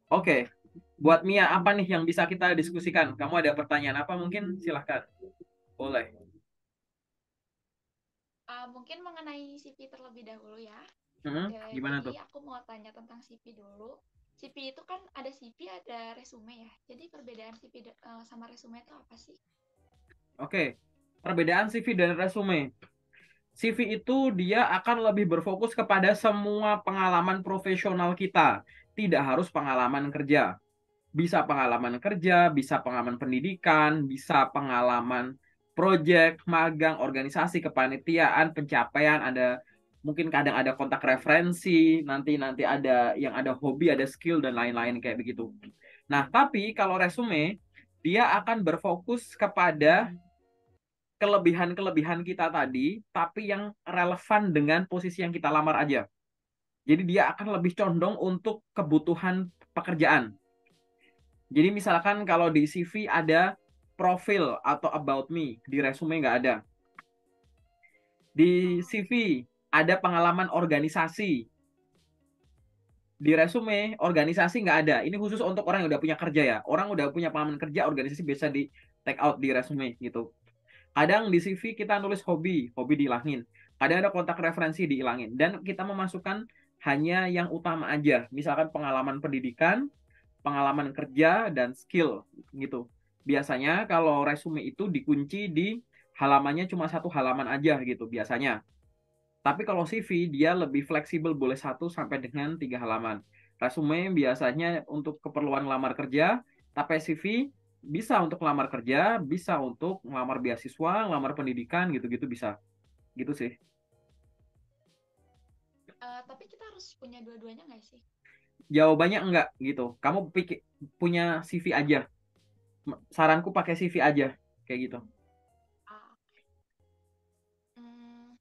Oke, buat Mia apa nih yang bisa kita diskusikan? Kamu ada pertanyaan apa mungkin? Silahkan. Boleh. Mungkin mengenai CV terlebih dahulu ya. Gimana Jadi tuh? aku mau tanya tentang CV dulu. CV itu kan ada CV, ada resume ya. Jadi perbedaan CV sama resume itu apa sih? Oke, perbedaan CV dan resume. CV itu dia akan lebih berfokus kepada semua pengalaman profesional kita. Tidak harus pengalaman kerja. Bisa pengalaman kerja, bisa pengalaman pendidikan, bisa pengalaman proyek, magang, organisasi, kepanitiaan, pencapaian, ada mungkin kadang ada kontak referensi, nanti ada yang ada hobi, ada skill dan lain-lain kayak begitu. Nah, tapi kalau resume dia akan berfokus kepada kelebihan-kelebihan kita tadi, tapi yang relevan dengan posisi yang kita lamar aja. Jadi dia akan lebih condong untuk kebutuhan pekerjaan. Jadi misalkan kalau di CV ada profil atau about me, di resume nggak ada. Di Oh, CV ada pengalaman organisasi, di resume organisasi nggak ada. Ini khusus untuk orang yang udah punya kerja ya. Orang udah punya pengalaman kerja, organisasi bisa di take out di resume gitu. Kadang di CV kita nulis hobi, hobi dihilangin. Kadang ada kontak referensi dihilangin. Dan kita memasukkan hanya yang utama aja. Misalkan pengalaman pendidikan, pengalaman kerja, dan skill gitu. Biasanya kalau resume itu dikunci di halamannya cuma satu halaman aja gitu biasanya. Tapi kalau CV dia lebih fleksibel, boleh 1 sampai dengan 3 halaman. Resume biasanya untuk keperluan lamar kerja, tapi CV bisa untuk lamar kerja, bisa untuk ngelamar beasiswa, ngelamar pendidikan gitu-gitu bisa. Gitu sih. tapi kita harus punya dua-duanya nggak sih? Jawabannya enggak gitu. Kamu pikir punya CV aja. Saranku pakai CV aja kayak gitu. Ah, hmm,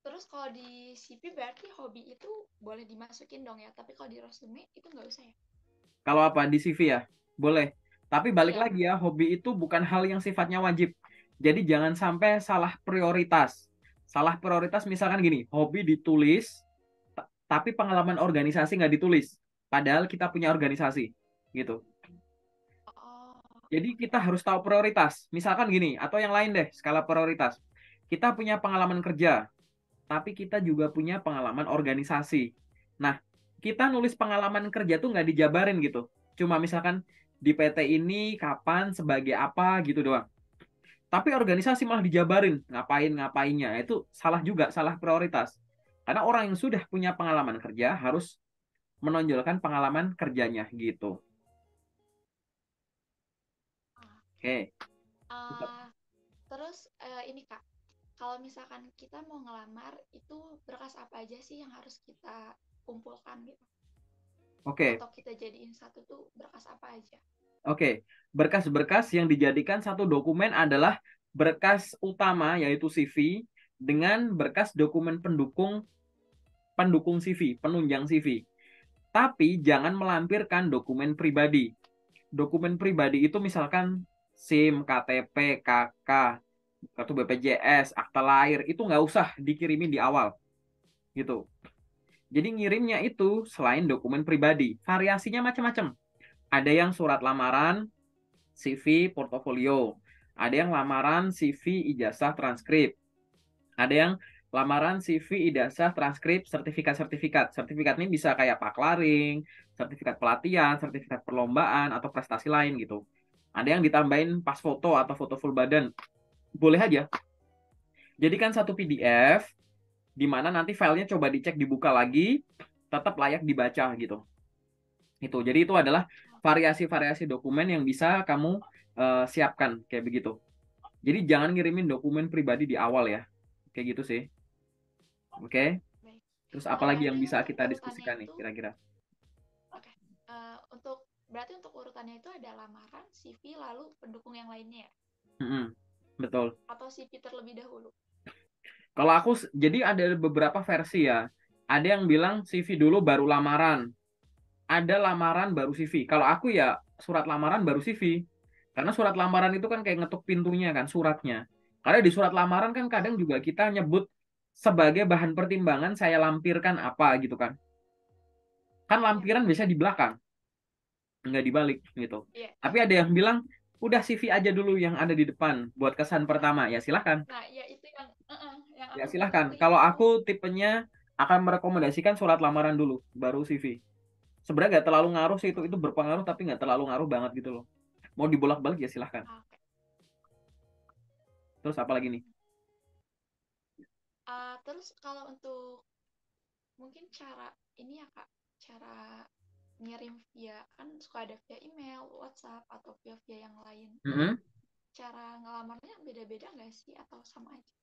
Terus kalau di CV berarti hobi itu boleh dimasukin dong ya. Tapi kalau di resume itu nggak usah ya? Kalau apa di CV ya? Boleh. Tapi balik Iya. lagi ya, hobi itu bukan hal yang sifatnya wajib. Jadi jangan sampai salah prioritas. Salah prioritas misalkan gini, hobi ditulis, tapi pengalaman organisasi nggak ditulis. Padahal kita punya organisasi. Gitu. Oh, Jadi oke. kita harus tahu prioritas. Misalkan gini, atau yang lain deh, skala prioritas. Kita punya pengalaman kerja, tapi kita juga punya pengalaman organisasi. Nah, kita nulis pengalaman kerja tuh nggak dijabarin gitu. Cuma misalkan di PT ini kapan, sebagai apa gitu doang. Tapi organisasi malah dijabarin ngapain-ngapainnya. Itu salah juga, salah prioritas. Karena orang yang sudah punya pengalaman kerja harus menonjolkan pengalaman kerjanya gitu. Ah, oke. Oke. Ah, Terus ini Kak, kalau misalkan kita mau ngelamar itu berkas apa aja sih yang harus kita kumpulkan gitu? Oke. Atau kita jadiin satu tuh berkas apa aja? Oke, berkas-berkas yang dijadikan satu dokumen adalah berkas utama yaitu CV dengan berkas dokumen pendukung pendukung CV, penunjang CV. Tapi jangan melampirkan dokumen pribadi. Dokumen pribadi itu misalkan SIM, KTP, KK, kartu BPJS, akta lahir, itu nggak usah dikirimin di awal gitu. Jadi ngirimnya itu selain dokumen pribadi, variasinya macam-macam. Ada yang surat lamaran, CV, portofolio. Ada yang lamaran, CV, ijazah, transkrip. Ada yang lamaran, CV, ijazah, transkrip, sertifikat-sertifikat. Sertifikat ini bisa kayak paklaring, sertifikat pelatihan, sertifikat perlombaan, atau prestasi lain gitu. Ada yang ditambahin pas foto atau foto full badan. Boleh aja. Jadikan satu PDF, di mana nanti filenya coba dicek, dibuka lagi, tetap layak dibaca gitu. Jadi itu adalah variasi-variasi dokumen yang bisa kamu siapkan kayak begitu. Jadi jangan ngirimin dokumen pribadi di awal ya. Kayak gitu sih. Oke. Baik. Terus Ada apalagi yang bisa untuk kita urutannya diskusikan nih itu, kira-kira? oke. Untuk berarti untuk urutannya itu ada lamaran, CV, lalu pendukung yang lainnya ya? Mm-mm, betul. Atau CV terlebih dahulu? Kalau aku jadi ada beberapa versi ya. Ada yang bilang CV dulu baru lamaran. Ada lamaran baru CV. Kalau aku ya surat lamaran baru CV. Karena surat lamaran itu kan kayak ngetuk pintunya kan suratnya. Karena di surat lamaran kan kadang Oh, juga kita nyebut sebagai bahan pertimbangan saya lampirkan apa gitu kan. Kan iya. lampiran biasanya di belakang. nggak dibalik gitu. Iya. Tapi ada yang bilang udah CV aja dulu yang ada di depan buat kesan pertama, ya silahkan. Nah, ya itu yang Ya aku belum silahkan. pilih Kalau tuh. aku tipenya akan merekomendasikan surat lamaran dulu, baru CV. Sebenarnya nggak terlalu ngaruh sih, itu berpengaruh tapi nggak terlalu ngaruh banget gitu loh. Mau dibolak-balik ya silahkan. Oke. Terus apa lagi nih? Terus kalau untuk mungkin cara ini ya Kak, cara ngirim via, kan suka ada via email, WhatsApp, atau via yang lain. Mm-mm. Cara ngelamarnya beda-beda nggak sih atau sama aja?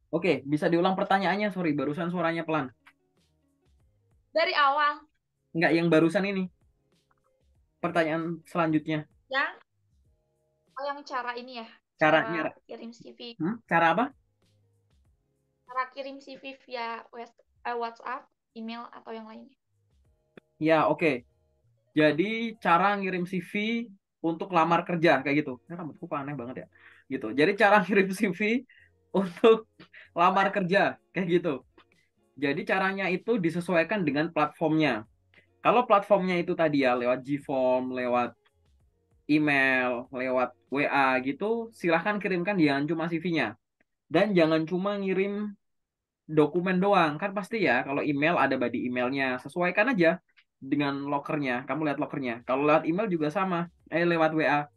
Oke, bisa diulang pertanyaannya, sorry, barusan suaranya pelan. Dari awal. Nggak yang barusan ini. Pertanyaan selanjutnya. Yang yang cara ini ya, Caranya, cara kirim CV, cara apa? cara kirim CV via WhatsApp, email, atau yang lainnya. Ya, oke. Jadi cara ngirim CV untuk lamar kerja kayak gitu. Ini rambutku kok aneh banget ya. Gitu. Jadi cara ngirim CV untuk lamar kerja kayak gitu. Jadi caranya itu disesuaikan dengan platformnya. Kalau platformnya itu tadi ya lewat Gform, lewat email, lewat WA gitu, silahkan kirimkan jangan cuma CV-nya. Dan jangan cuma ngirim dokumen doang. Kan pasti ya kalau email ada body emailnya. Sesuaikan aja dengan lokernya. Kamu lihat lokernya. Kalau lewat email juga sama. Lewat WA.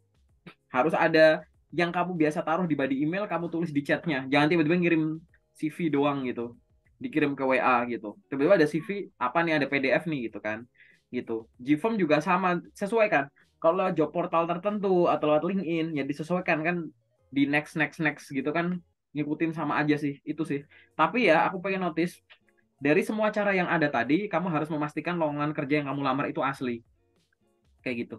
Harus ada yang kamu biasa taruh di body email, kamu tulis di chatnya. Jangan tiba-tiba ngirim CV doang gitu. Dikirim ke WA gitu. Tiba-tiba ada CV, apa nih, ada PDF nih gitu kan. Gitu. Gform juga sama, sesuaikan. Kalau job portal tertentu atau lewat LinkedIn, ya disesuaikan kan di next, next, next gitu kan. Ngikutin sama aja sih, itu sih. Tapi ya, aku pengen notice, dari semua cara yang ada tadi, kamu harus memastikan lowongan kerja yang kamu lamar itu asli. Kayak gitu.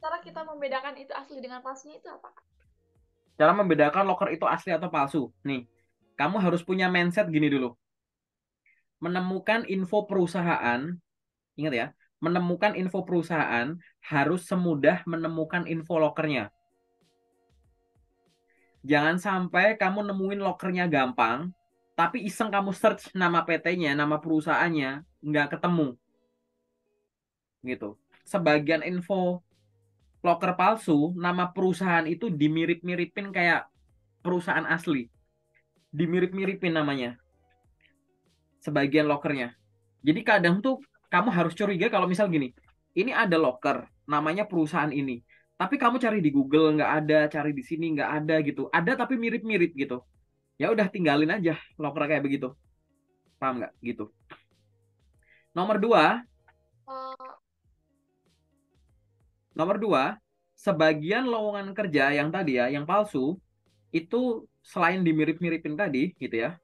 Cara kita membedakan itu asli dengan palsunya itu apa? Cara membedakan loker itu asli atau palsu. Nih, kamu harus punya mindset gini dulu. Menemukan info perusahaan, ingat ya, menemukan info perusahaan harus semudah menemukan info lokernya. Jangan sampai kamu nemuin lokernya gampang, tapi iseng kamu search nama PT-nya, nama perusahaannya, nggak ketemu. Gitu. Sebagian info loker palsu, nama perusahaan itu dimirip-miripin kayak perusahaan asli. Dimirip-miripin namanya. Sebagian lokernya. Jadi kadang tuh kamu harus curiga kalau misal gini, ini ada loker, namanya perusahaan ini. Tapi kamu cari di Google nggak ada, cari di sini nggak ada gitu. Ada tapi mirip-mirip gitu. Ya udah tinggalin aja loker kayak begitu. Paham nggak? Gitu. Nomor dua, Uh, nomor dua, sebagian lowongan kerja yang tadi ya, yang palsu, itu selain dimirip-miripin tadi gitu ya,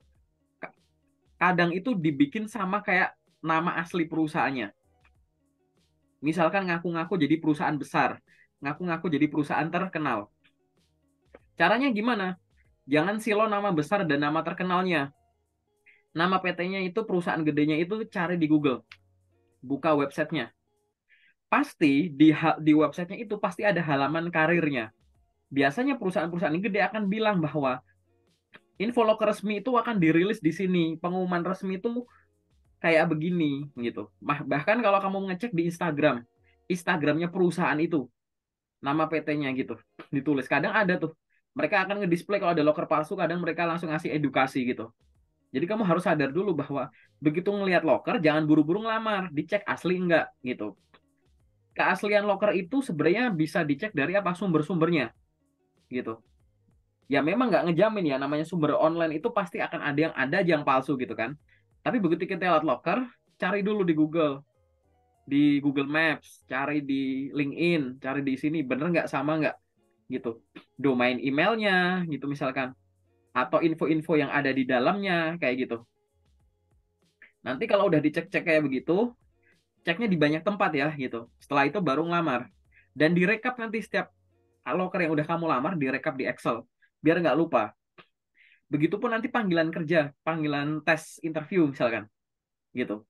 kadang itu dibikin sama kayak nama asli perusahaannya. Misalkan ngaku-ngaku jadi perusahaan besar, ngaku-ngaku jadi perusahaan terkenal. Caranya gimana? Jangan silo nama besar dan nama terkenalnya. Nama PT-nya itu, perusahaan gedenya itu cari di Google. Buka websitenya. Pasti di websitenya itu pasti ada halaman karirnya. Biasanya perusahaan-perusahaan gede akan bilang bahwa info loker resmi itu akan dirilis di sini. Pengumuman resmi itu kayak begini gitu. Bahkan kalau kamu ngecek di Instagram, Instagramnya perusahaan itu, nama PT-nya gitu, ditulis. Kadang ada tuh. Mereka akan ngedisplay kalau ada loker palsu, kadang mereka langsung ngasih edukasi gitu. Jadi kamu harus sadar dulu bahwa begitu ngelihat loker, jangan buru-buru ngelamar, dicek asli enggak gitu. Keaslian loker itu sebenarnya bisa dicek dari apa sumber-sumbernya gitu. Ya memang nggak ngejamin ya, namanya sumber online itu pasti akan ada aja yang palsu gitu kan. Tapi begitu kita lihat loker, cari dulu di Google Maps, cari di LinkedIn, cari di sini, bener nggak sama nggak gitu. Domain emailnya gitu misalkan, atau info-info yang ada di dalamnya kayak gitu. Nanti kalau udah dicek-cek kayak begitu, ceknya di banyak tempat ya gitu. Setelah itu baru ngelamar. Dan direkap nanti setiap loker yang udah kamu lamar, direkap di Excel. Biar nggak lupa. Begitupun nanti panggilan kerja, panggilan tes interview misalkan. Gitu.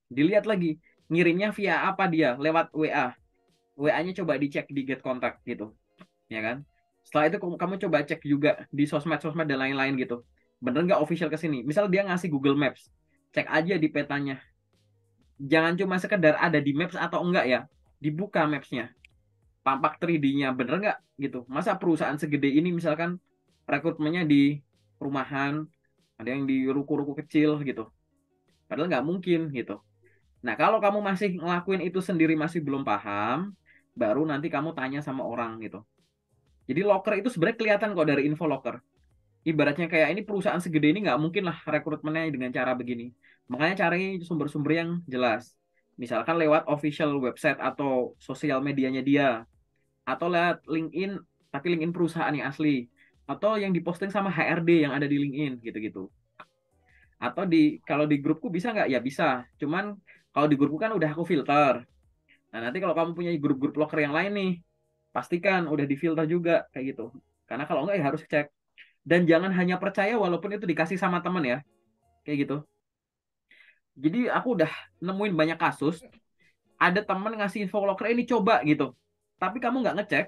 Dilihat lagi, ngirimnya via apa dia, lewat WA. WA-nya coba dicek di get contact gitu. Ya kan? Setelah itu kamu coba cek juga di sosmed-sosmed dan lain-lain gitu. Bener nggak official ke sini? Misal dia ngasih Google Maps. cek aja di petanya. Jangan cuma sekedar ada di Maps atau enggak ya, dibuka Maps-nya. Tampak 3D-nya bener nggak gitu. Masa perusahaan segede ini misalkan rekrutmennya di perumahan, ada yang di ruko-ruko kecil gitu. Padahal nggak mungkin gitu. Nah, kalau kamu masih ngelakuin itu sendiri masih belum paham, baru nanti kamu tanya sama orang gitu. Jadi loker itu sebenarnya kelihatan kok dari info loker. Ibaratnya kayak ini perusahaan segede ini nggak mungkin lah rekrutmennya dengan cara begini. Makanya cari sumber-sumber yang jelas. Misalkan lewat official website atau sosial medianya dia. Atau lewat LinkedIn, tapi LinkedIn perusahaan yang asli. Atau yang diposting sama HRD yang ada di LinkedIn gitu-gitu. Atau kalau di grupku bisa nggak? Ya bisa. Cuman kalau di grupku kan udah aku filter. Nah, nanti kalau kamu punya grup-grup locker yang lain nih, pastikan udah difilter juga kayak gitu. Karena kalau enggak ya harus cek. Dan jangan hanya percaya walaupun itu dikasih sama teman ya. Kayak gitu. Jadi aku udah nemuin banyak kasus, ada teman ngasih info locker ini coba gitu. Tapi kamu nggak ngecek,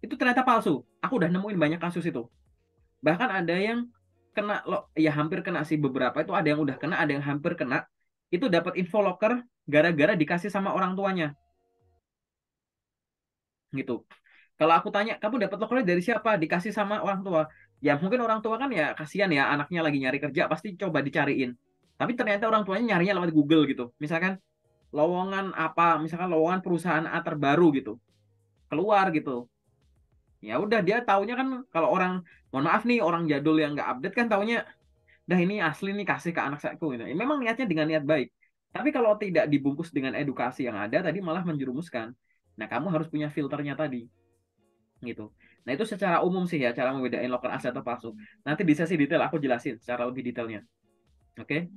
itu ternyata palsu. Aku udah nemuin banyak kasus itu. Bahkan ada yang kena, ya hampir kena sih beberapa itu, ada yang udah kena, ada yang hampir kena. Itu dapat info locker gara-gara dikasih sama orang tuanya gitu. Kalau aku tanya, kamu dapat lokernya dari siapa? Dikasih sama orang tua. Ya mungkin orang tua kan ya kasihan ya, anaknya lagi nyari kerja, pasti coba dicariin. Tapi ternyata orang tuanya nyarinya lewat Google gitu. Misalkan lowongan apa, misalkan lowongan perusahaan A terbaru gitu. Keluar gitu. Ya udah dia taunya kan, kalau orang, mohon maaf nih, orang jadul yang nggak update kan taunya, dah ini asli nih kasih ke anak saya gitu. Ya, memang niatnya dengan niat baik. Tapi kalau tidak dibungkus dengan edukasi yang ada tadi malah menjerumuskan. Nah, kamu harus punya filternya tadi gitu. Nah, itu secara umum sih ya cara membedain loker asli atau palsu. Nanti di sesi detail aku jelasin secara lebih detailnya. Oke?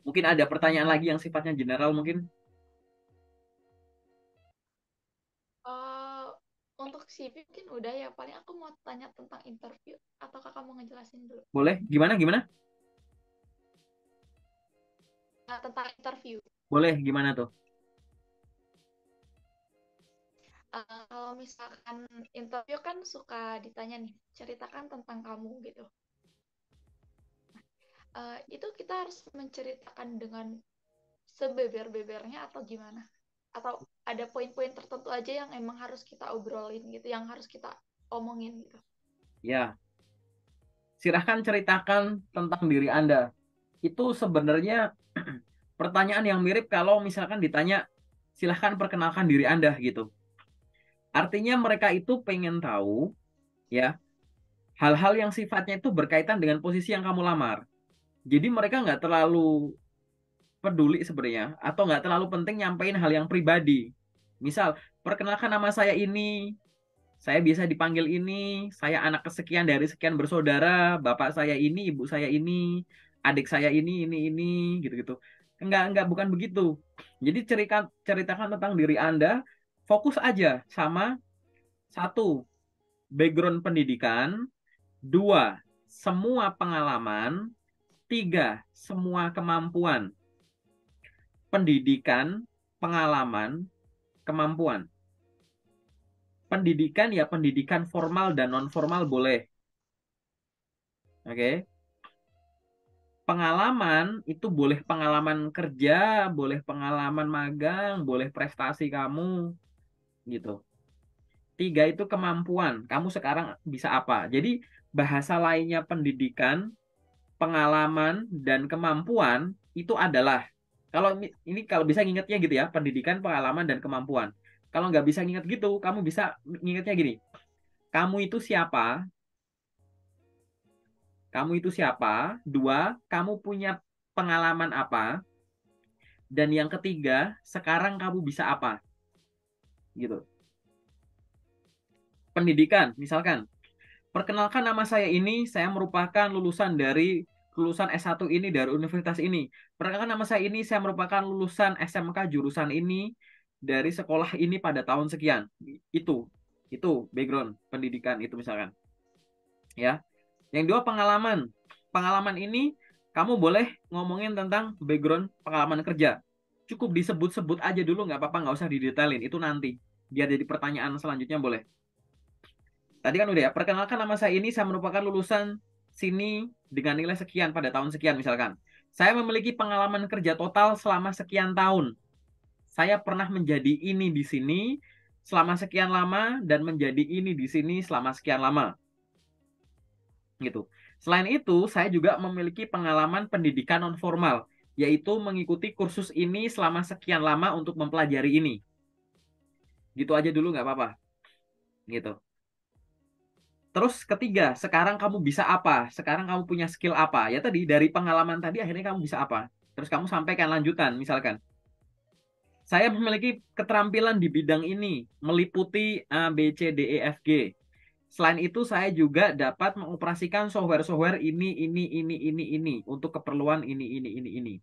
Mungkin ada pertanyaan lagi yang sifatnya general mungkin. Eh, untuk CV mungkin udah ya. Paling aku mau tanya tentang interview. Atau kakak mau ngejelasin dulu? Boleh? Gimana gimana? Nah, tentang interview. Boleh gimana tuh? Kalau misalkan interview kan suka ditanya nih, ceritakan tentang kamu gitu. Itu kita harus menceritakan dengan sebeber-bebernya atau gimana? Atau ada poin-poin tertentu aja yang emang harus kita obrolin gitu, yang harus kita omongin gitu. Ya, silahkan ceritakan tentang diri Anda. Itu sebenarnya pertanyaan yang mirip kalau misalkan ditanya, silahkan perkenalkan diri Anda gitu. Artinya mereka itu pengen tahu ya hal-hal yang sifatnya itu berkaitan dengan posisi yang kamu lamar. Jadi mereka nggak terlalu peduli sebenarnya atau nggak terlalu penting nyampein hal yang pribadi. Misal, perkenalkan nama saya ini, saya biasa dipanggil ini, saya anak kesekian dari sekian bersaudara, bapak saya ini, ibu saya ini, adik saya ini, gitu-gitu. Enggak, bukan begitu. Jadi ceritakan tentang diri Anda, fokus aja sama satu, background pendidikan, dua, semua pengalaman, tiga, semua kemampuan. Pendidikan, pengalaman, kemampuan. Pendidikan ya pendidikan formal dan non formal boleh. Oke. Pengalaman itu boleh pengalaman kerja, boleh pengalaman magang, boleh prestasi kamu gitu. Tiga itu kemampuan. Kamu sekarang bisa apa? Jadi bahasa lainnya pendidikan, pengalaman, dan kemampuan itu adalah, kalau ini kalau bisa ngingetnya gitu ya, pendidikan, pengalaman, dan kemampuan. Kalau nggak bisa nginget gitu, kamu bisa ngingetnya gini. Kamu itu siapa? Kamu itu siapa? Dua, kamu punya pengalaman apa? Dan yang ketiga, sekarang kamu bisa apa? Gitu. Pendidikan, misalkan. Perkenalkan nama saya ini, saya merupakan lulusan S1 ini dari universitas ini. Perkenalkan nama saya ini, saya merupakan lulusan SMK jurusan ini dari sekolah ini pada tahun sekian. Itu background pendidikan itu misalkan. Ya. Yang dua pengalaman. Pengalaman ini kamu boleh ngomongin tentang background pengalaman kerja. Cukup disebut-sebut aja dulu, nggak apa-apa, nggak usah didetailin. Itu nanti. Biar jadi pertanyaan selanjutnya boleh. Tadi kan udah ya, perkenalkan nama saya ini, saya merupakan lulusan sini dengan nilai sekian pada tahun sekian misalkan. Saya memiliki pengalaman kerja total selama sekian tahun. Saya pernah menjadi ini di sini selama sekian lama dan menjadi ini di sini selama sekian lama. Gitu. Selain itu, saya juga memiliki pengalaman pendidikan non formal, yaitu mengikuti kursus ini selama sekian lama untuk mempelajari ini. Gitu aja dulu nggak apa-apa. Gitu. Terus ketiga, sekarang kamu bisa apa? Sekarang kamu punya skill apa? Ya tadi dari pengalaman tadi akhirnya kamu bisa apa? Terus kamu sampaikan lanjutan, misalkan saya memiliki keterampilan di bidang ini, meliputi A, B, C, D, E, F, G. Selain itu, saya juga dapat mengoperasikan software-software ini untuk keperluan ini.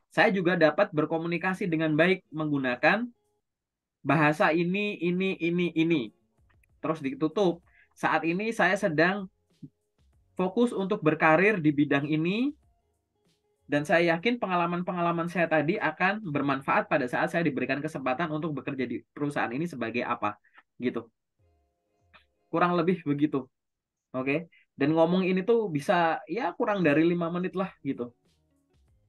Saya juga dapat berkomunikasi dengan baik menggunakan bahasa ini. Terus ditutup. Saat ini saya sedang fokus untuk berkarir di bidang ini dan saya yakin pengalaman-pengalaman saya tadi akan bermanfaat pada saat saya diberikan kesempatan untuk bekerja di perusahaan ini sebagai apa gitu. Kurang lebih begitu. Oke. Dan ngomong ini tuh bisa ya kurang dari 5 menit lah gitu.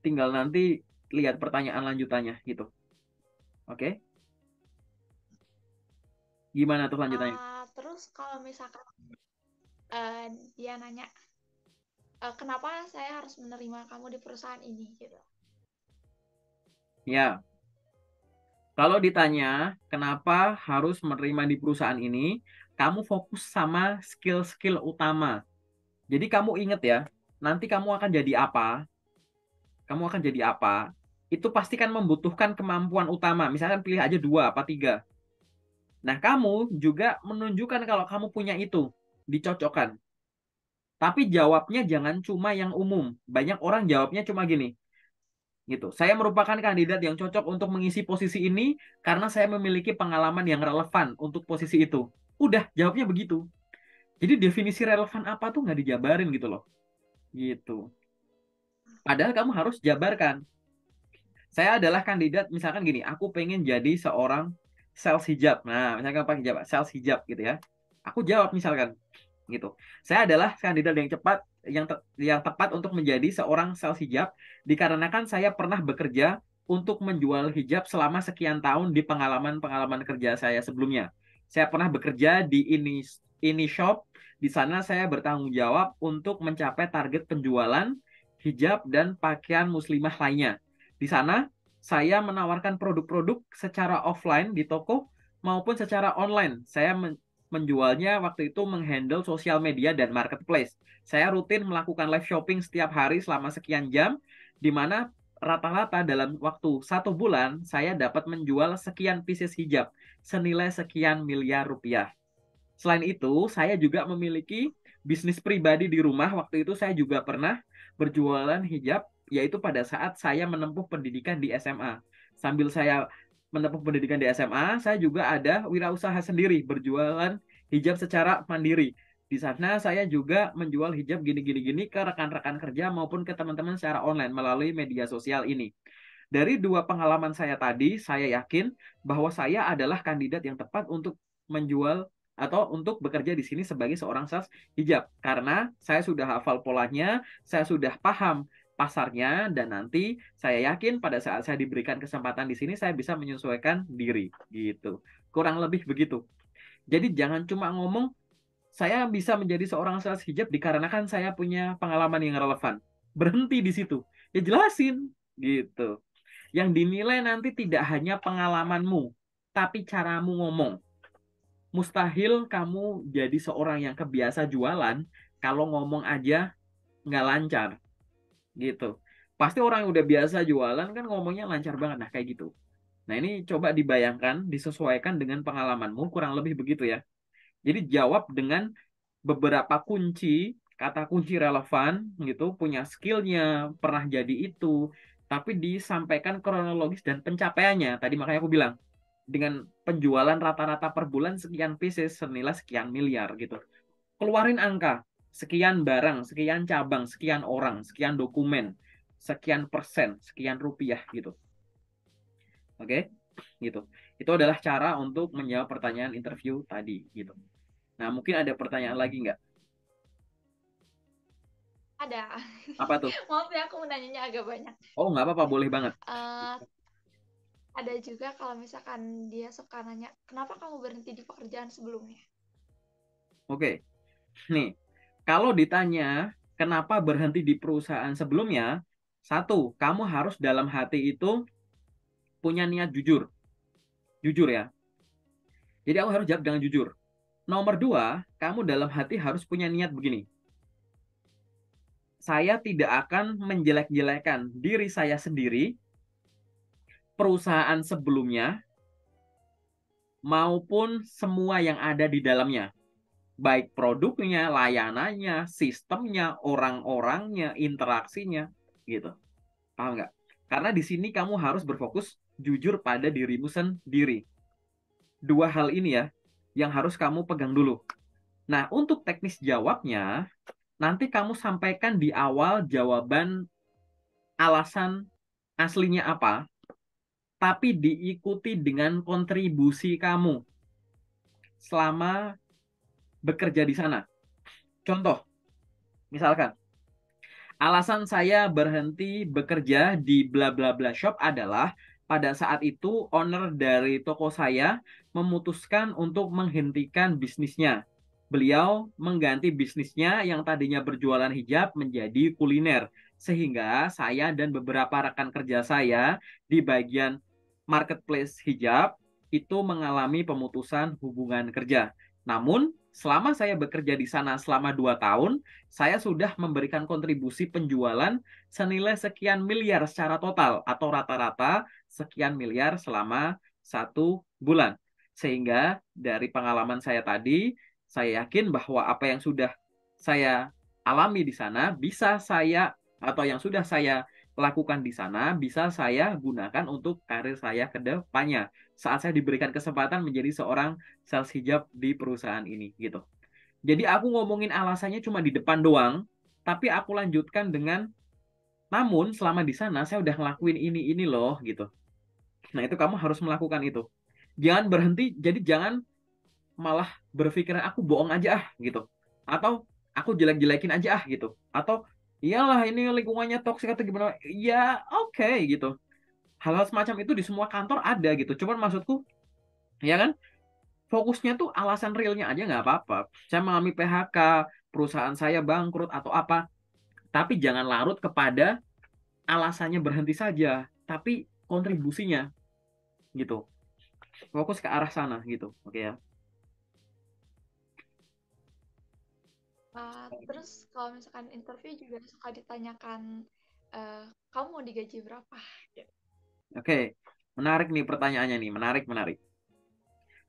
Tinggal nanti lihat pertanyaan lanjutannya gitu. Oke. Gimana tuh lanjutannya? Terus kalau misalkan dia nanya, kenapa saya harus menerima kamu di perusahaan ini gitu. Ya, kalau ditanya kenapa harus menerima di perusahaan ini, kamu fokus sama skill-skill utama. Jadi kamu ingat ya, nanti kamu akan jadi apa, itu pasti kan membutuhkan kemampuan utama. Misalkan pilih aja 2 apa 3. Nah, kamu juga menunjukkan kalau kamu punya itu, dicocokkan. Tapi jawabnya jangan cuma yang umum. Banyak orang jawabnya cuma gini, gitu. Saya merupakan kandidat yang cocok untuk mengisi posisi ini karena saya memiliki pengalaman yang relevan untuk posisi itu. Udah, jawabnya begitu. Jadi definisi relevan apa tuh nggak dijabarin gitu loh. Gitu. Padahal kamu harus jabarkan. Saya adalah kandidat, misalkan gini, aku pengen jadi seorang sales hijab. Nah, misalkan pakai hijab, sales hijab gitu ya. Aku jawab misalkan gitu. Saya adalah kandidat yang cepat yang tepat untuk menjadi seorang sales hijab dikarenakan saya pernah bekerja untuk menjual hijab selama sekian tahun di pengalaman-pengalaman kerja saya sebelumnya. Saya pernah bekerja di ini shop. Di sana saya bertanggung jawab untuk mencapai target penjualan hijab dan pakaian muslimah lainnya. Di sana saya menawarkan produk-produk secara offline di toko maupun secara online. Saya menjualnya waktu itu menghandle sosial media dan marketplace. Saya rutin melakukan live shopping setiap hari selama sekian jam, di mana rata-rata dalam waktu 1 bulan saya dapat menjual sekian pieces hijab senilai sekian miliar rupiah. Selain itu, saya juga memiliki bisnis pribadi di rumah. Waktu itu saya juga pernah berjualan hijab, yaitu pada saat saya menempuh pendidikan di SMA. Sambil saya menempuh pendidikan di SMA, saya juga ada wirausaha sendiri, berjualan hijab secara mandiri. Di sana saya juga menjual hijab gini-gini ke rekan-rekan kerja maupun ke teman-teman secara online melalui media sosial ini. Dari 2 pengalaman saya tadi, saya yakin bahwa saya adalah kandidat yang tepat untuk menjual atau untuk bekerja di sini sebagai seorang sales hijab. Karena saya sudah hafal polanya, saya sudah paham pasarnya, dan nanti saya yakin pada saat saya diberikan kesempatan di sini, saya bisa menyesuaikan diri. Gitu. Kurang lebih begitu. Jadi jangan cuma ngomong, saya bisa menjadi seorang sales hijab dikarenakan saya punya pengalaman yang relevan. Berhenti di situ. Ya jelasin. Gitu. Yang dinilai nanti tidak hanya pengalamanmu, tapi caramu ngomong. Mustahil kamu jadi seorang yang kebiasa jualan kalau ngomong aja nggak lancar gitu. Pasti orang yang udah biasa jualan kan ngomongnya lancar banget. Nah, kayak gitu. Nah, ini coba dibayangkan, disesuaikan dengan pengalamanmu, kurang lebih begitu ya. Jadi jawab dengan beberapa kunci, kata kunci relevan gitu, punya skillnya, pernah jadi itu, tapi disampaikan kronologis dan pencapaiannya. Tadi makanya aku bilang, dengan penjualan rata-rata per bulan sekian pieces senilai sekian miliar gitu. Keluarin angka, sekian barang, sekian cabang, sekian orang, sekian dokumen, sekian persen, sekian rupiah gitu. Oke, gitu. Itu adalah cara untuk menjawab pertanyaan interview tadi gitu. Nah, mungkin ada pertanyaan lagi nggak? Ada. Apa tuh? Maaf ya aku menanyanya agak banyak. Oh, nggak apa-apa, boleh banget. Eh, ada juga kalau misalkan dia suka nanya, kenapa kamu berhenti di pekerjaan sebelumnya? Oke, nih. Kalau ditanya kenapa berhenti di perusahaan sebelumnya, satu, kamu harus dalam hati itu punya niat jujur. Jujur ya. Jadi aku harus jawab dengan jujur. Nomor dua, kamu dalam hati harus punya niat begini. Saya tidak akan menjelek-jelekan diri saya sendiri, perusahaan sebelumnya, maupun semua yang ada di dalamnya. Baik produknya, layanannya, sistemnya, orang-orangnya, interaksinya, gitu. Paham nggak? Karena di sini kamu harus berfokus jujur pada dirimu sendiri. Dua hal ini ya, yang harus kamu pegang dulu. Nah, untuk teknis jawabnya, nanti kamu sampaikan di awal jawaban alasan aslinya apa, tapi diikuti dengan kontribusi kamu selama bekerja di sana. Contoh, misalkan, alasan saya berhenti bekerja di bla bla bla shop adalah pada saat itu owner dari toko saya memutuskan untuk menghentikan bisnisnya. Beliau mengganti bisnisnya yang tadinya berjualan hijab menjadi kuliner. Sehingga saya dan beberapa rekan kerja saya di bagian marketplace hijab itu mengalami pemutusan hubungan kerja. Namun, selama saya bekerja di sana selama 2 tahun, saya sudah memberikan kontribusi penjualan senilai sekian miliar secara total atau rata-rata sekian miliar selama 1 bulan. Sehingga dari pengalaman saya tadi, saya yakin bahwa apa yang sudah saya alami di sana bisa saya atau yang sudah saya lakukan di sana bisa saya gunakan untuk karir saya ke depannya saat saya diberikan kesempatan menjadi seorang sales hijab di perusahaan ini gitu. Jadi aku ngomongin alasannya cuma di depan doang, tapi aku lanjutkan dengan namun selama di sana saya udah ngelakuin ini loh gitu. Nah, itu kamu harus melakukan itu. Jangan berhenti, jadi jangan malah berpikiran aku bohong aja gitu. Atau aku jelek-jelekin aja gitu. Atau iyalah ini lingkungannya toksik atau gimana. Ya, oke gitu. Hal-hal semacam itu di semua kantor ada gitu. Cuman maksudku, ya kan, fokusnya tuh alasan realnya aja nggak apa-apa. Saya mengalami PHK, perusahaan saya bangkrut atau apa. Tapi jangan larut kepada alasannya berhenti saja, tapi kontribusinya gitu. Fokus ke arah sana gitu. Oke ya. Terus kalau misalkan interview juga suka ditanyakan, kamu mau digaji berapa? Gitu. Oke. Menarik nih pertanyaannya nih, menarik menarik.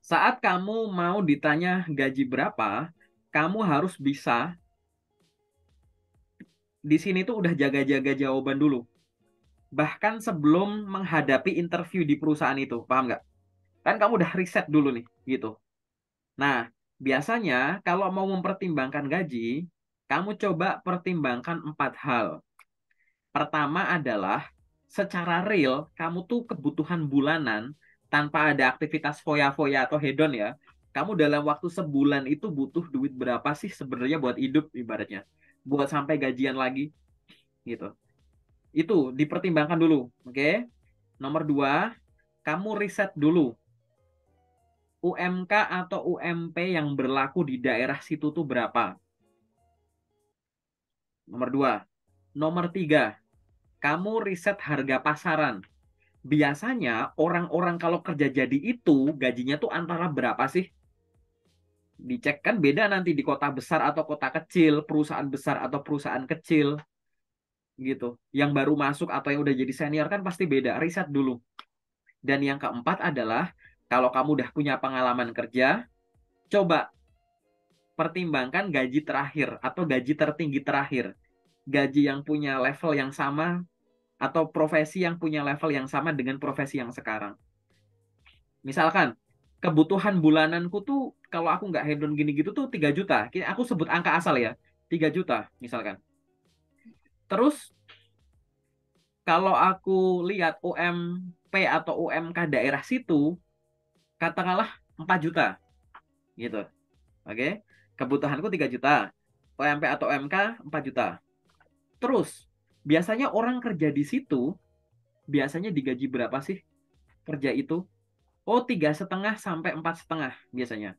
Saat kamu mau ditanya gaji berapa, kamu harus bisa di sini tuh udah jaga-jaga jawaban dulu. Bahkan sebelum menghadapi interview di perusahaan itu, paham nggak? Kan kamu udah riset dulu nih, gitu. Nah, biasanya kalau mau mempertimbangkan gaji, kamu coba pertimbangkan 4 hal. Pertama adalah secara real, kamu tuh kebutuhan bulanan tanpa ada aktivitas foya-foya atau hedon ya. Kamu dalam waktu sebulan itu butuh duit berapa sih sebenarnya buat hidup ibaratnya. Buat sampai gajian lagi gitu. Itu dipertimbangkan dulu, oke? Nomor dua, kamu riset dulu UMK atau UMP yang berlaku di daerah situ tuh berapa. Nomor dua. Nomor tiga, kamu riset harga pasaran. Biasanya orang-orang kalau kerja jadi itu gajinya tuh antara berapa sih? Dicek kan beda nanti di kota besar atau kota kecil, perusahaan besar atau perusahaan kecil gitu. Yang baru masuk atau yang udah jadi senior kan pasti beda. Riset dulu. Dan yang keempat adalah kalau kamu udah punya pengalaman kerja, coba pertimbangkan gaji terakhir atau gaji tertinggi terakhir. Gaji yang punya level yang sama atau profesi yang punya level yang sama dengan profesi yang sekarang. Misalkan kebutuhan bulananku tuh kalau aku nggak hedon gini gitu tuh 3 juta. Aku sebut angka asal ya. 3 juta misalkan. Terus kalau aku lihat UMP atau UMK daerah situ katakanlah 4 juta gitu. Oke. Kebutuhanku 3 juta. UMP atau UMK 4 juta. Terus, biasanya orang kerja di situ, biasanya digaji berapa sih kerja itu? Oh, 3,5 sampai 4,5 biasanya.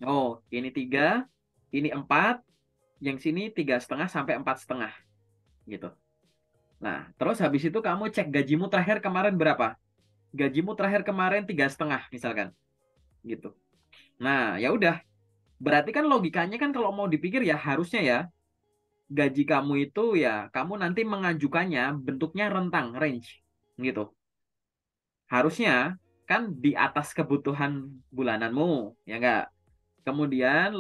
Oh, ini 3, ini 4, yang sini 3,5 sampai 4,5 gitu. Nah, terus habis itu kamu cek gajimu terakhir kemarin berapa? Gajimu terakhir kemarin 3,5 misalkan, gitu. Nah, ya udah. Berarti kan logikanya kan kalau mau dipikir ya harusnya ya gaji kamu itu ya kamu nanti mengajukannya bentuknya rentang range gitu. Harusnya kan di atas kebutuhan bulananmu, ya enggak? Kemudian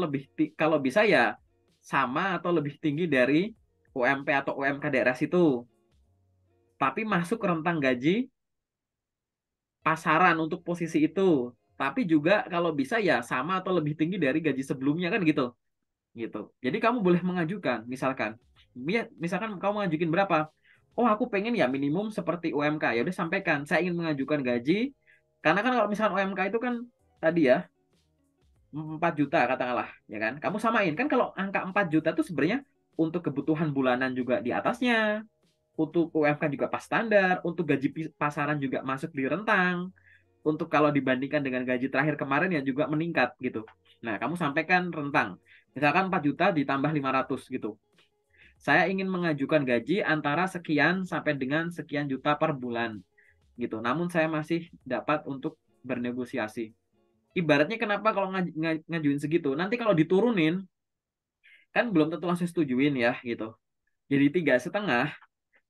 kalau bisa ya sama atau lebih tinggi dari UMP atau UMK daerah situ. Tapi masuk rentang gaji pasaran untuk posisi itu. Tapi juga kalau bisa ya sama atau lebih tinggi dari gaji sebelumnya kan gitu. Gitu. Jadi kamu boleh mengajukan, misalkan kamu mengajukan berapa? Oh, aku pengen ya minimum seperti UMK. Ya udah sampaikan, saya ingin mengajukan gaji. Karena kan kalau misalkan UMK itu kan tadi ya 4 juta katakanlah, ya kan? Kamu samain kan kalau angka 4 juta itu sebenarnya untuk kebutuhan bulanan juga di atasnya, untuk UMK juga pas standar, untuk gaji pasaran juga masuk di rentang, untuk kalau dibandingkan dengan gaji terakhir kemarin ya juga meningkat gitu. Nah, kamu sampaikan rentang. Misalkan 4 juta ditambah 500 gitu. Saya ingin mengajukan gaji antara sekian sampai dengan sekian juta per bulan gitu. Namun saya masih dapat untuk bernegosiasi. Ibaratnya kenapa kalau ngajuin segitu? Nanti kalau diturunin kan belum tentu langsung setujuin ya gitu. Jadi 3,5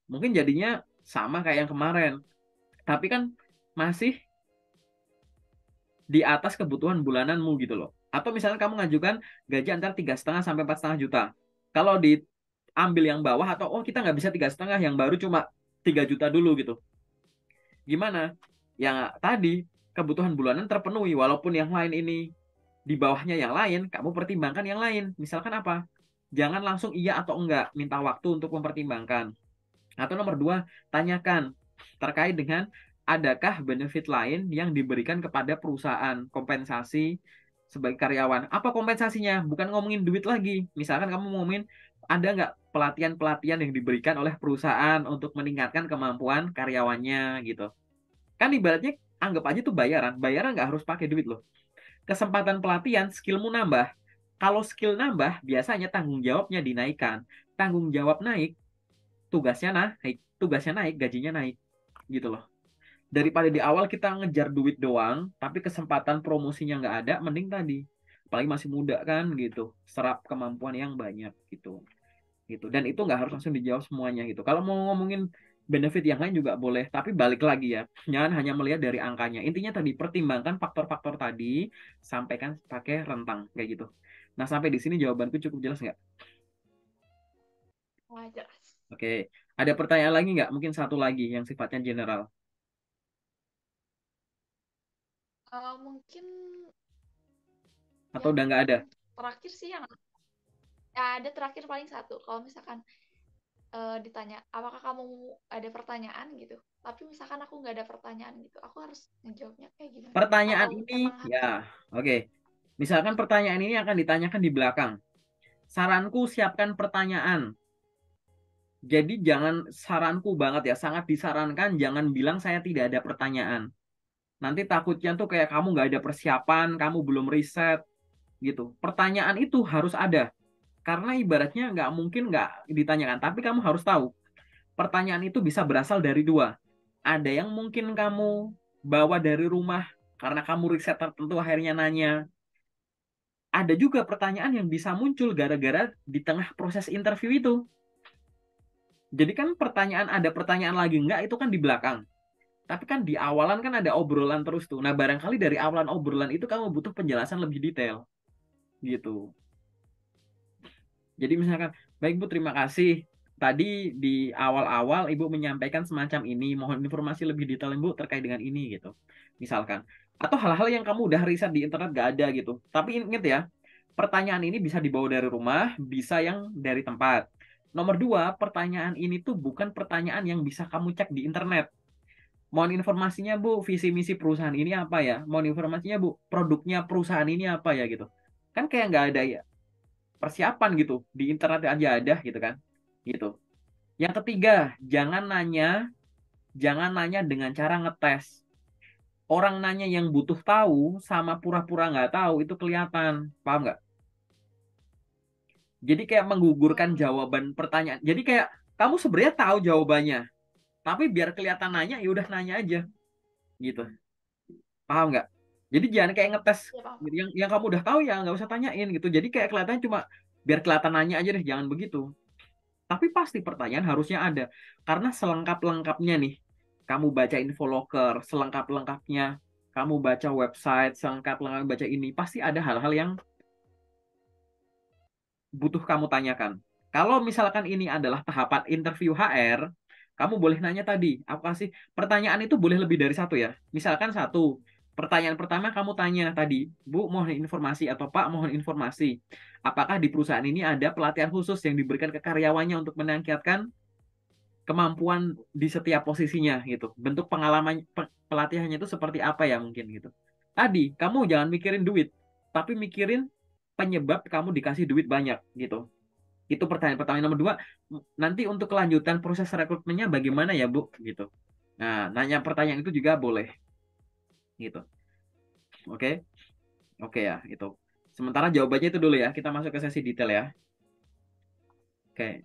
mungkin jadinya sama kayak yang kemarin. Tapi kan masih di atas kebutuhan bulananmu gitu loh. Atau misalnya kamu ngajukan gaji antara 3,5 sampai 4,5 juta. Kalau diambil yang bawah atau oh kita nggak bisa 3,5 yang baru cuma 3 juta dulu gitu. Gimana? Yang tadi kebutuhan bulanan terpenuhi walaupun yang lain ini di bawahnya yang lain, kamu pertimbangkan yang lain. Misalkan apa? Jangan langsung iya atau enggak, minta waktu untuk mempertimbangkan. Atau nomor dua, tanyakan terkait dengan adakah benefit lain yang diberikan kepada perusahaan, kompensasi sebagai karyawan. Apa kompensasinya? Bukan ngomongin duit lagi. Misalkan kamu ngomongin ada nggak pelatihan-pelatihan yang diberikan oleh perusahaan untuk meningkatkan kemampuan karyawannya gitu. Kan ibaratnya anggap aja tuh bayaran. Bayaran nggak harus pakai duit loh. Kesempatan pelatihan, skillmu nambah. Kalau skill nambah, biasanya tanggung jawabnya dinaikkan. Tanggung jawab naik, tugasnya naik, gajinya naik, gitu loh. Daripada di awal kita ngejar duit doang, tapi kesempatan promosinya nggak ada, mending tadi. Apalagi masih muda kan, gitu. Serap kemampuan yang banyak, gitu. Gitu. Dan itu nggak harus langsung dijawab semuanya, gitu. Kalau mau ngomongin benefit yang lain juga boleh, tapi balik lagi ya. Jangan hanya melihat dari angkanya. Intinya tadi, pertimbangkan faktor-faktor tadi, sampaikan pakai rentang, kayak gitu. Nah, sampai di sini jawabanku cukup jelas nggak? Wah, jelas. Oke. Ada pertanyaan lagi nggak? Mungkin satu lagi yang sifatnya general. Mungkin Atau yang udah nggak ada? terakhir sih yang ya, ada terakhir paling satu. Kalau misalkan ditanya, apakah kamu ada pertanyaan gitu? Tapi misalkan aku nggak ada pertanyaan gitu, aku harus ngejawabnya kayak gimana? Pertanyaan Atau ini, emang ya, oke. Misalkan pertanyaan ini akan ditanyakan di belakang. Saranku siapkan pertanyaan. Jadi jangan saranku banget ya, sangat disarankan jangan bilang saya tidak ada pertanyaan. Nanti takutnya tuh kayak kamu nggak ada persiapan, kamu belum riset gitu. Pertanyaan itu harus ada. Karena ibaratnya nggak mungkin nggak ditanyakan. Tapi kamu harus tahu, pertanyaan itu bisa berasal dari dua. Ada yang mungkin kamu bawa dari rumah karena kamu riset tertentu akhirnya nanya. Ada juga pertanyaan yang bisa muncul gara-gara di tengah proses interview itu. Jadi kan ada pertanyaan lagi enggak itu kan di belakang. Tapi kan di awalan kan ada obrolan terus tuh. Nah, barangkali dari awalan obrolan itu kamu butuh penjelasan lebih detail gitu. Jadi misalkan, baik Bu, terima kasih. Tadi di awal-awal Ibu menyampaikan semacam ini, mohon informasi lebih detail Bu terkait dengan ini gitu. Misalkan. Atau hal-hal yang kamu udah riset di internet gak ada gitu. Tapi ingat ya, pertanyaan ini bisa dibawa dari rumah, bisa yang dari tempat. Nomor dua, pertanyaan ini tuh bukan pertanyaan yang bisa kamu cek di internet. Mohon informasinya Bu, visi misi perusahaan ini apa ya? Mohon informasinya Bu, produknya perusahaan ini apa ya gitu. Kan kayak nggak ada ya persiapan gitu di internet aja ada gitu kan gitu. Yang ketiga, jangan nanya dengan cara ngetes. Orang nanya yang butuh tahu sama pura-pura nggak tahu itu kelihatan, paham nggak? Jadi kayak menggugurkan Oh, jawaban pertanyaan. Jadi kayak kamu sebenarnya tahu jawabannya, tapi biar kelihatan nanya, ya udah nanya aja, gitu. Paham nggak? Jadi jangan kayak ngetes ya paham. yang kamu udah tahu ya nggak usah tanyain gitu. Jadi kayak kelihatannya cuma biar kelihatan nanya aja deh, jangan begitu. Tapi pasti pertanyaan harusnya ada. Karena selengkap-lengkapnya nih, kamu baca Infoloker, selengkap-lengkapnya kamu baca website, selengkap-lengkapnya baca ini, pasti ada hal-hal yang butuh kamu tanyakan. Kalau misalkan ini adalah tahapan interview HR, kamu boleh nanya tadi, apa sih pertanyaan itu boleh lebih dari satu ya. Misalkan satu, pertanyaan pertama kamu tanya tadi, Bu, mohon informasi atau Pak, mohon informasi. Apakah di perusahaan ini ada pelatihan khusus yang diberikan ke karyawannya untuk meningkatkan kemampuan di setiap posisinya gitu. Bentuk pengalaman pelatihannya itu seperti apa ya mungkin gitu. Tadi kamu jangan mikirin duit, tapi mikirin penyebab kamu dikasih duit banyak gitu. Itu pertanyaan pertama. Nomor dua, nanti untuk kelanjutan proses rekrutmennya bagaimana ya Bu gitu. Nah, nanya pertanyaan itu juga boleh gitu. Oke, oke ya itu. Sementara jawabannya itu dulu ya. Kita masuk ke sesi detail ya. Oke.